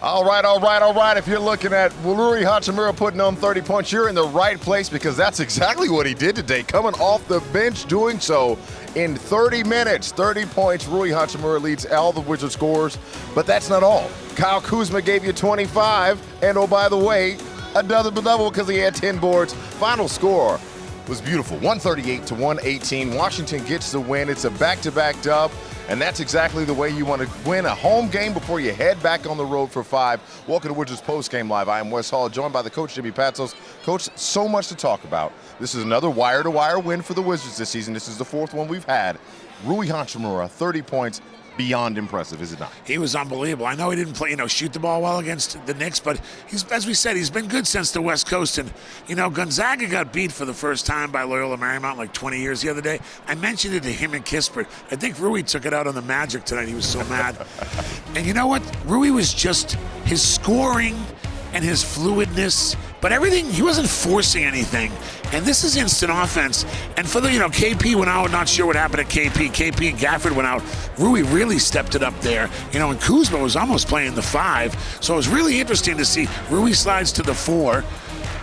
All right. If you're looking at Rui Hachimura putting on 30 points, you're in the right place because that's exactly what he did today. Coming off the bench, doing so in 30 minutes. 30 points, Rui Hachimura leads all the Wizards scorers. But that's not all. Kyle Kuzma gave you 25. And oh, by the way, another double because he had 10 boards. Final score was beautiful, 138-118. Washington gets the win. It's a back-to-back dub. And that's exactly the way you want to win a home game before you head back on the road for 5. Welcome to Wizards Postgame Live. I am Wes Hall, joined by the coach, Jimmy Patsos. Coach, so much to talk about. This is another wire-to-wire win for the Wizards this season. This is the 4th one we've had. Rui Hachimura, 30 points. Beyond impressive, is it not? He was unbelievable. I know he didn't play, shoot the ball well against the Knicks, but as we said, he's been good since the West Coast. And, Gonzaga got beat for the first time by Loyola Marymount like 20 years the other day. I mentioned it to him and Kispert. I think Rui took it out on the Magic tonight. He was so mad. And you know what? Rui was just his scoring and his fluidness, but everything, he wasn't forcing anything. And this is instant offense. And for the, KP went out, not sure what happened at KP. KP and Gafford went out. Rui really stepped it up there. And Kuzma was almost playing the 5. So it was really interesting to see Rui slides to the 4.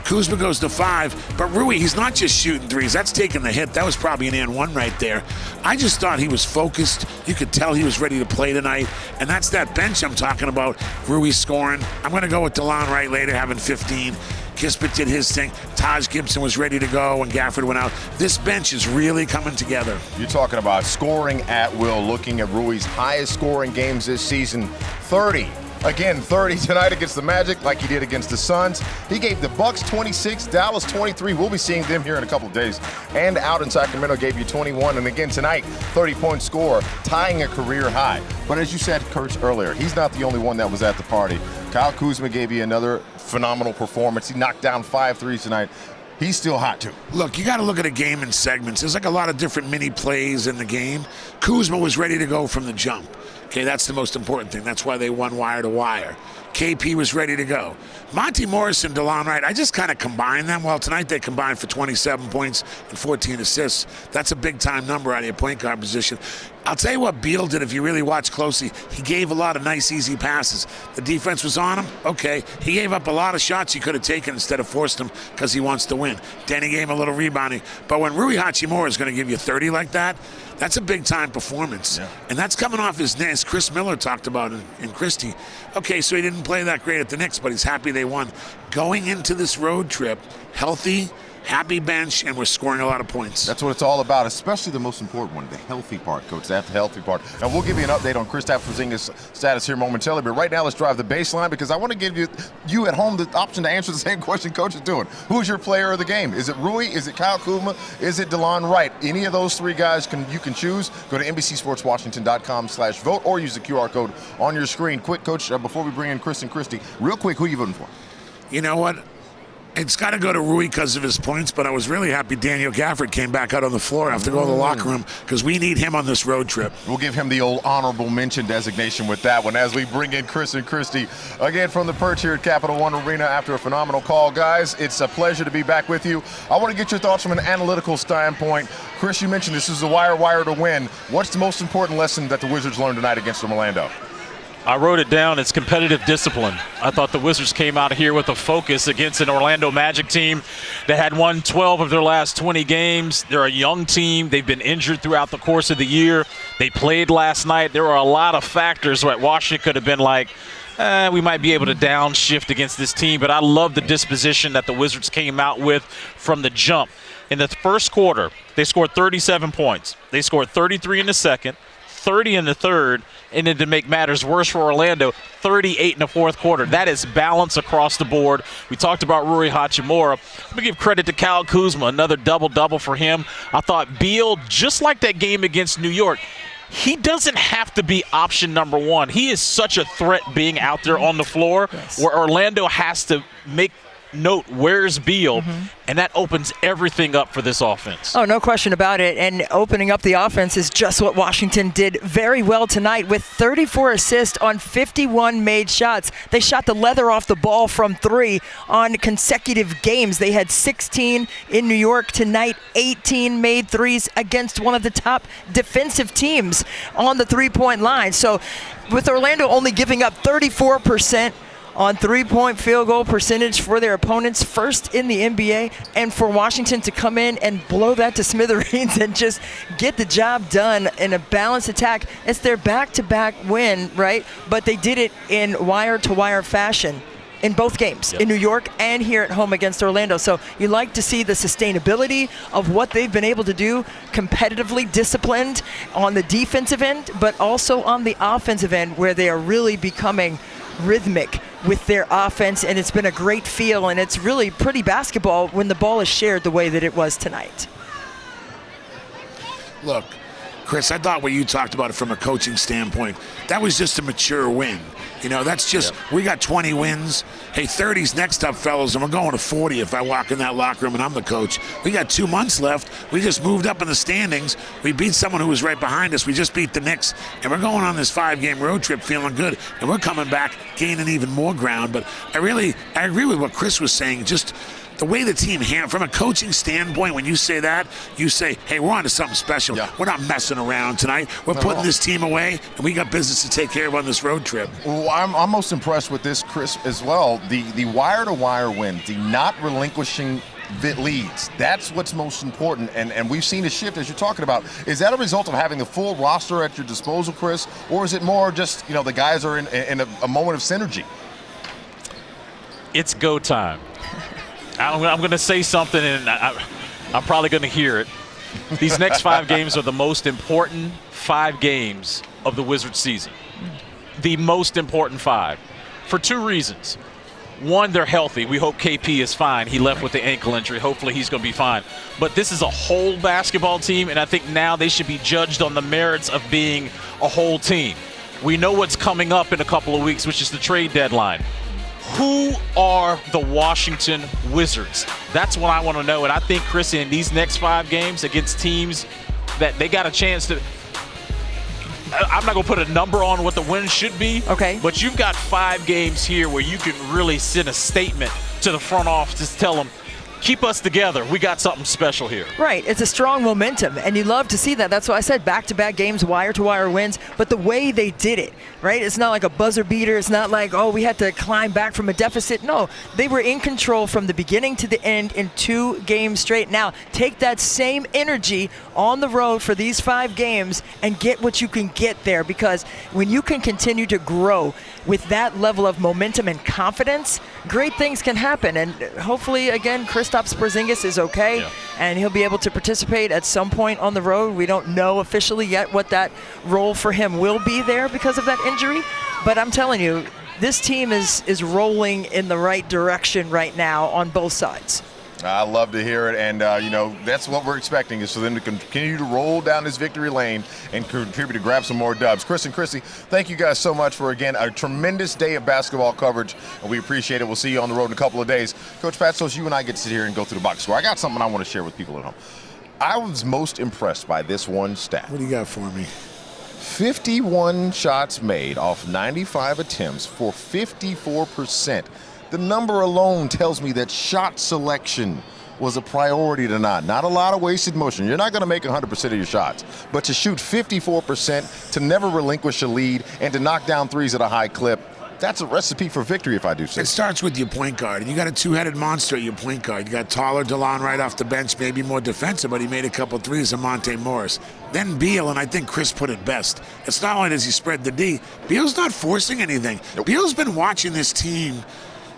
Kuzma goes to 5, but Rui, he's not just shooting threes. That's taking the hit. That was probably an and 1 right there. I just thought he was focused. You could tell he was ready to play tonight, and that's that bench I'm talking about. Rui scoring. I'm going to go with DeLon Wright later, having 15. Kispert did his thing. Taj Gibson was ready to go when Gafford went out. This bench is really coming together. You're talking about scoring at will, looking at Rui's highest scoring games this season, 30. Again, 30 tonight against the Magic like he did against the Suns. He gave the Bucks 26, Dallas 23. We'll be seeing them here in a couple of days. And out in Sacramento gave you 21. And again tonight, 30-point score, tying a career high. But as you said, Kurt, earlier, he's not the only one that was at the party. Kyle Kuzma gave you another phenomenal performance. He knocked down 5 threes tonight. He's still hot, too. Look, you got to look at a game in segments. There's like a lot of different mini plays in the game. Kuzma was ready to go from the jump. Okay, that's the most important thing. That's why they won wire to wire. KP was ready to go. Monty Morris and DeLon Wright, I just kind of combined them. Well, tonight they combined for 27 points and 14 assists. That's a big-time number out of your point guard position. I'll tell you what Beal did if you really watch closely. He gave a lot of nice, easy passes. The defense was on him. Okay. He gave up a lot of shots he could have taken instead of forced them because he wants to win. Then he gave him a little rebounding. But when Rui Hachimura is going to give you 30 like that, that's a big-time performance. Yeah. And that's coming off his nest. Chris Miller talked about it in Christie. Okay, so he didn't play that great at the Knicks, but he's happy they won. Going into this road trip, healthy, happy bench, and we're scoring a lot of points. That's what it's all about, especially the most important one, the healthy part, Coach. That's the healthy part. And we'll give you an update on Kristaps Porzingis' status here momentarily. But right now, let's drive the baseline because I want to give you at home the option to answer the same question Coach is doing. Who's your player of the game? Is it Rui? Is it Kyle Kuzma? Is it DeLon Wright? Any of those 3 guys you can choose. Go to NBCSportsWashington.com/vote or use the QR code on your screen. Quick, Coach, before we bring in Chris and Christy, real quick, who are you voting for? You know what? It's got to go to Rui because of his points, but I was really happy Daniel Gafford came back out on the floor after going to the locker room because we need him on this road trip. We'll give him the old honorable mention designation with that one as we bring in Chris and Christy again from the perch here at Capital One Arena after a phenomenal call. Guys, it's a pleasure to be back with you. I want to get your thoughts from an analytical standpoint. Chris, you mentioned this is the wire to win. What's the most important lesson that the Wizards learned tonight against Orlando? I wrote it down. It's competitive discipline. I thought the Wizards came out here with a focus against an Orlando Magic team that had won 12 of their last 20 games. They're a young team. They've been injured throughout the course of the year. They played last night. There were a lot of factors where Washington could have been like, we might be able to downshift against this team, but I love the disposition that the Wizards came out with from the jump. In the first quarter, they scored 37 points. They scored 33 in the second, 30 in the third, and then to make matters worse for Orlando, 38 in the fourth quarter. That is balance across the board. We talked about Rui Hachimura. Let me give credit to Kyle Kuzma, another double-double for him. I thought Beal, just like that game against New York, he doesn't have to be option number 1. He is such a threat being out there on the floor where Orlando has to make note, where's Beal? And that opens everything up for this offense. Oh, no question about it. And opening up the offense is just what Washington did very well tonight with 34 assists on 51 made shots. They shot the leather off the ball from 3 on consecutive games. They had 16 in New York tonight, 18 made threes against one of the top defensive teams on the 3-point line. So with Orlando only giving up 34% on three-point field goal percentage for their opponents, first in the NBA, and for Washington to come in and blow that to smithereens and just get the job done in a balanced attack. It's their back-to-back win, right? But they did it in wire-to-wire fashion in both games, in New York and here at home against Orlando. So you like to see the sustainability of what they've been able to do, competitively disciplined on the defensive end, but also on the offensive end where they are really becoming rhythmic with their offense, and it's been a great feel, and it's really pretty basketball when the ball is shared the way that it was tonight. Look, Chris, I thought what you talked about it from a coaching standpoint, that was just a mature win. You know, that's just, we got 20 wins. Hey, 30's next up, fellas, and we're going to 40 if I walk in that locker room and I'm the coach. We got 2 months left. We just moved up in the standings. We beat someone who was right behind us. We just beat the Knicks, and we're going on this 5-game road trip feeling good, and we're coming back, gaining even more ground. But I agree with what Chris was saying, just the way the team handled, from a coaching standpoint, when you say that, you say, hey, we're on to something special. Yeah. We're not messing around tonight. We're putting this team away, and we got business to take care of on this road trip. Well, I'm most impressed with this, Chris, as well. The wire-to-wire win, the not relinquishing leads. That's what's most important, and we've seen a shift, as you're talking about. Is that a result of having the full roster at your disposal, Chris, or is it more just, the guys are in a moment of synergy? It's go time. I'm going to say something, and I'm probably going to hear it. These next 5 games are the most important 5 games of the Wizards season. The most important 5 for 2 reasons. One, they're healthy. We hope KP is fine. He left with the ankle injury. Hopefully he's going to be fine. But this is a whole basketball team, and I think now they should be judged on the merits of being a whole team. We know what's coming up in a couple of weeks, which is the trade deadline. Who are the Washington Wizards? That's what I want to know. And I think, Chris, in these next 5 games against teams that they got a chance to, I'm not going to put a number on what the win should be. Okay. But you've got 5 games here where you can really send a statement to the front office to tell them, keep us together. We got something special here. Right. It's a strong momentum, and you love to see that. That's why I said back-to-back games, wire-to-wire wins, but the way they did it, right? It's not like a buzzer beater. It's not like, oh, we had to climb back from a deficit. No, they were in control from the beginning to the end in 2 games straight. Now, take that same energy on the road for these 5 games and get what you can get there, because when you can continue to grow with that level of momentum and confidence, great things can happen. And hopefully, again, Kristaps Porzingis is okay, and he'll be able to participate at some point on the road. We don't know officially yet what that role for him will be there because of that injury, but I'm telling you, this team is rolling in the right direction right now on both sides. I love to hear it, and that's what we're expecting, is for them to continue to roll down this victory lane and contribute to grab some more dubs. Chris and Chrissy, thank you guys so much for, again, a tremendous day of basketball coverage, and we appreciate it. We'll see you on the road in a couple of days. Coach Patsos, you and I get to sit here and go through the box score. I got something I want to share with people at home. I was most impressed by this one stat. What do you got for me? 51 shots made off 95 attempts for 54%. The number alone tells me that shot selection was a priority tonight. Not a lot of wasted motion. You're not going to make 100% of your shots, but to shoot 54%, to never relinquish a lead, and to knock down threes at a high clip, that's a recipe for victory, if I do say. It starts with your point guard, and you got a 2-headed monster at your point guard. You got taller DeLon right off the bench, maybe more defensive, but he made a couple threes of Monte Morris. Then Beal, and I think Chris put it best. It's not only does he spread the D, Beal's not forcing anything. Nope. Beal's been watching this team.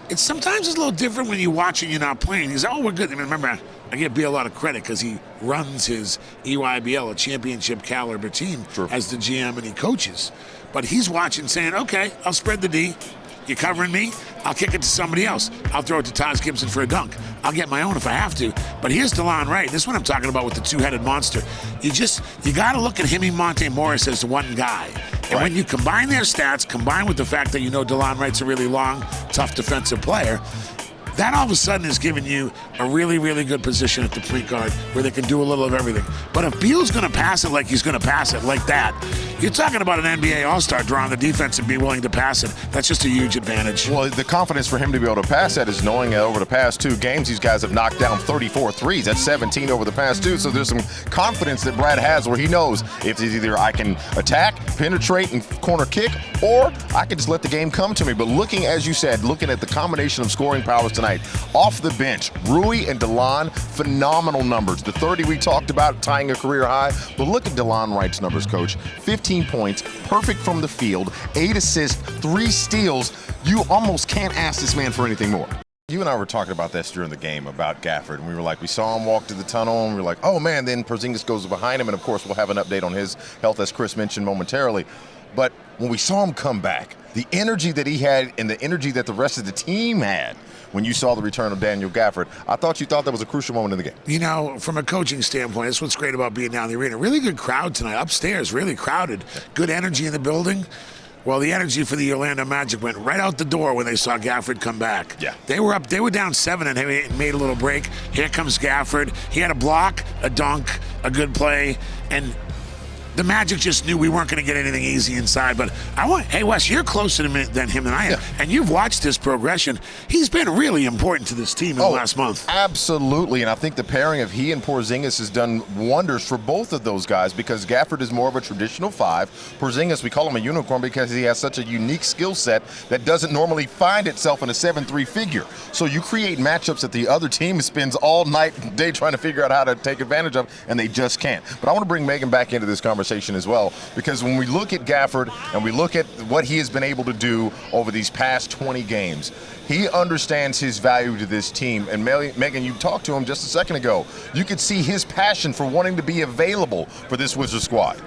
It's sometimes it's a little different when you watch and you're not playing. He's we're good. I mean, remember, I give Beal a lot of credit because he runs his EYBL, a championship caliber team, as the GM, and he coaches. But he's watching, saying, okay, I'll spread the D. You're covering me, I'll kick it to somebody else. I'll throw it to Taj Gibson for a dunk. I'll get my own if I have to. But here's DeLon Wright. This is what I'm talking about with the 2-headed monster. You got to look at him and Monte Morris as one guy. And when you combine their stats, combined with the fact that DeLon Wright's a really long, tough defensive player, that all of a sudden is giving you a really, really good position at the point guard where they can do a little of everything. But if Beal's going to pass it like he's going to pass it like that, You're talking about an NBA All-Star drawing the defense and be willing to pass it. That's just a huge advantage. Well, the confidence for him to be able to pass that is knowing that over the past 2 games, these guys have knocked down 34 threes. That's 17 over the past 2. So there's some confidence that Brad has where he knows if it's either I can attack, penetrate, and corner kick, or I can just let the game come to me. But looking, as you said, looking at the combination of scoring powers tonight, off the bench, Rui and DeLon, phenomenal numbers. The 30 we talked about, tying a career high. But look at DeLon Wright's numbers, Coach. 15 points, perfect from the field, 8 assists, 3 steals. You almost can't ask this man for anything more. You and I were talking about this during the game about Gafford, and we were like, we saw him walk to the tunnel, and we were like, oh man, then Porzingis goes behind him, and of course we'll have an update on his health, as Chris mentioned momentarily. But when we saw him come back, the energy that he had and the energy that the rest of the team had when you saw the return of Daniel Gafford, I thought you thought that was a crucial moment in the game. You know, from a coaching standpoint, that's what's great about being down in the arena. Really good crowd tonight. Upstairs, really crowded. Good energy in the building. Well, the energy for the Orlando Magic went right out the door when they saw Gafford come back. Yeah. They were down 7 and made a little break. Here comes Gafford. He had a block, a dunk, a good play, and the Magic just knew we weren't going to get anything easy inside. But hey, Wes, you're closer to him than I am. Yeah. And you've watched his progression. He's been really important to this team in the last month. Absolutely. And I think the pairing of he and Porzingis has done wonders for both of those guys, because Gafford is more of a traditional 5. Porzingis, we call him a unicorn because he has such a unique skill set that doesn't normally find itself in a 7-3 figure. So you create matchups that the other team spends all night and day trying to figure out how to take advantage of, and they just can't. But I want to bring Megan back into this conversation as well, because when we look at Gafford and we look at what he has been able to do over these past 20 games, he understands his value to this team. And Megan, you talked to him just a second ago. You could see his passion for wanting to be available for this Wizards squad.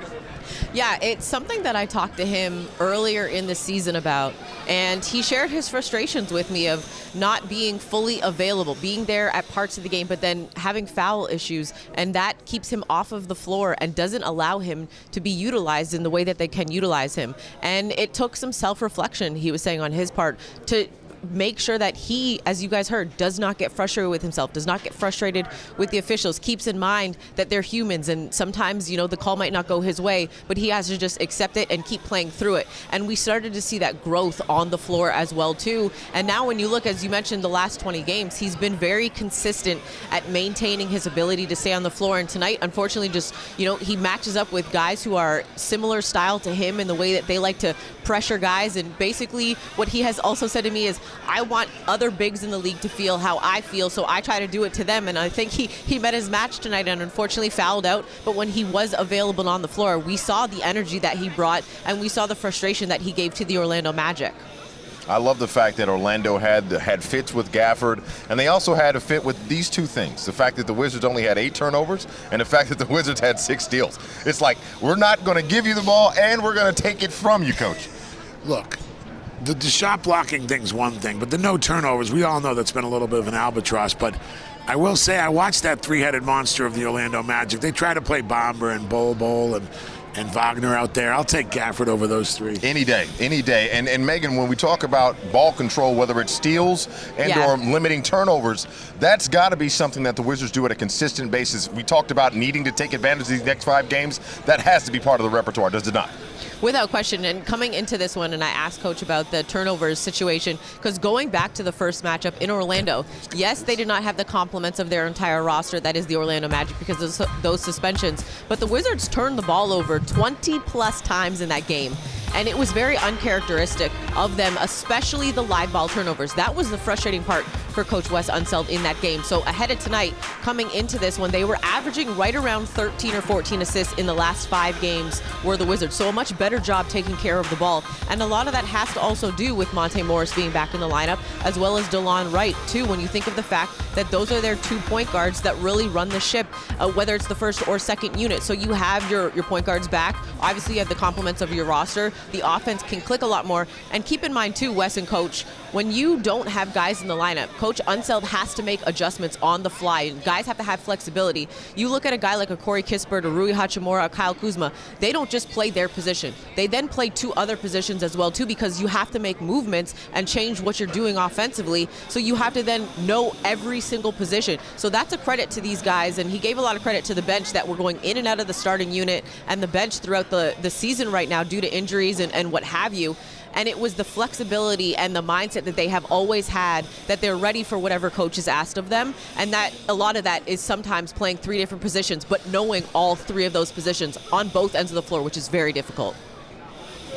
Yeah, it's something that I talked to him earlier in the season about, and he shared his frustrations with me of not being fully available, being there at parts of the game, but then having foul issues, and that keeps him off of the floor and doesn't allow him to be utilized in the way that they can utilize him. And it took some self-reflection, he was saying, on his part to make sure that he, as you guys heard, does not get frustrated with himself, does not get frustrated with the officials, keeps in mind that they're humans and sometimes, you know, the call might not go his way, but he has to just accept it and keep playing through it. And we started to see that growth on the floor as well too. And now when you look, as you mentioned, the last 20 games, he's been very consistent at maintaining his ability to stay on the floor. And tonight, unfortunately, just, you know, he matches up with guys who are similar style to him in the way that they like to pressure guys. And basically what he has also said to me is, I want other bigs in the league to feel how I feel, so I try to do it to them. And I think he met his match tonight and unfortunately fouled out. But when he was available on the floor, we saw the energy that he brought and we saw the frustration that he gave to the Orlando Magic. I love the fact that Orlando had fits with Gafford, and they also had a fit with these two things. The fact that the Wizards only had 8 turnovers and the fact that the Wizards had 6 steals. It's like, we're not going to give you the ball and we're going to take it from you, Coach. Look, the shot blocking thing's one thing, but the no turnovers, we all know that's been a little bit of an albatross. But I will say I watched that 3-headed monster of the Orlando Magic. They try to play Bomber and Bol and Wagner out there. I'll take Gafford over those 3. Any day, any day. And Megan, when we talk about ball control, whether it's steals and or limiting turnovers, that's got to be something that the Wizards do at a consistent basis. We talked about needing to take advantage of these next 5 games. That has to be part of the repertoire, does it not? Without question. And coming into this one, and I asked Coach about the turnovers situation, because going back to the first matchup in Orlando, yes, they did not have the complements of their entire roster, that is the Orlando Magic, because of those suspensions, but the Wizards turned the ball over 20-plus times in that game. And it was very uncharacteristic of them, especially the live ball turnovers. That was the frustrating part for Coach Wes Unseld in that game. So ahead of tonight, coming into this one, they were averaging right around 13 or 14 assists in the last 5 games were the Wizards. So a much better job taking care of the ball. And a lot of that has to also do with Monte Morris being back in the lineup, as well as DeLon Wright, too, when you think of the fact that those are their 2 point guards that really run the ship, whether it's the first or second unit. So you have your point guards back. Obviously, you have the complements of your roster. The offense can click a lot more. And keep in mind, too, Wes and Coach, when you don't have guys in the lineup, Coach Unseld has to make adjustments on the fly. And guys have to have flexibility. You look at a guy like a Corey Kispert, a Rui Hachimura, a Kyle Kuzma, they don't just play their position. They then play 2 other positions as well, too, because you have to make movements and change what you're doing offensively. So you have to then know every single position. So that's a credit to these guys, and he gave a lot of credit to the bench that were going in and out of the starting unit and the bench throughout the season right now due to injuries and what have you. And it was the flexibility and the mindset that they have always had, that they're ready for whatever coach has asked of them. And that a lot of that is sometimes playing 3 different positions, but knowing all 3 of those positions on both ends of the floor, which is very difficult.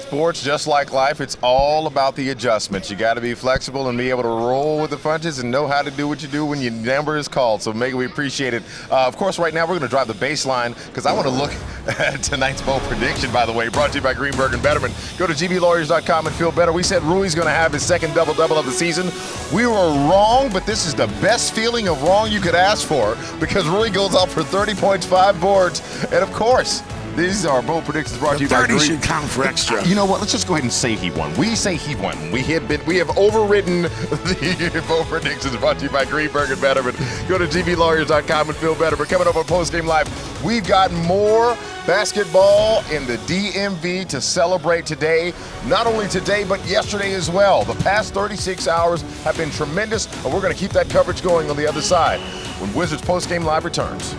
Sports, just like life, it's all about the adjustments. You got to be flexible and be able to roll with the punches and know how to do what you do when your number is called. So, Megan, we appreciate it. Of course, right now we're going to drive the baseline because I want to look at tonight's bowl prediction, by the way, brought to you by Greenberg and Betterman. Go to gblawyers.com and feel better. We said Rui's going to have his second double-double of the season. We were wrong, but this is the best feeling of wrong you could ask for because Rui goes off for 30 points, 5 boards, and, of course, these are bold predictions brought to you by 30 should count for extra. You know what? Let's just go ahead and say he won. We say he won. We have overridden the bold predictions brought to you by Greenberg and Betterman. Go to gblawyers.com and feel better. But coming up on Postgame Live, we've got more basketball in the DMV to celebrate today. Not only today, but yesterday as well. The past 36 hours have been tremendous, and we're going to keep that coverage going on the other side when Wizards Postgame Live returns.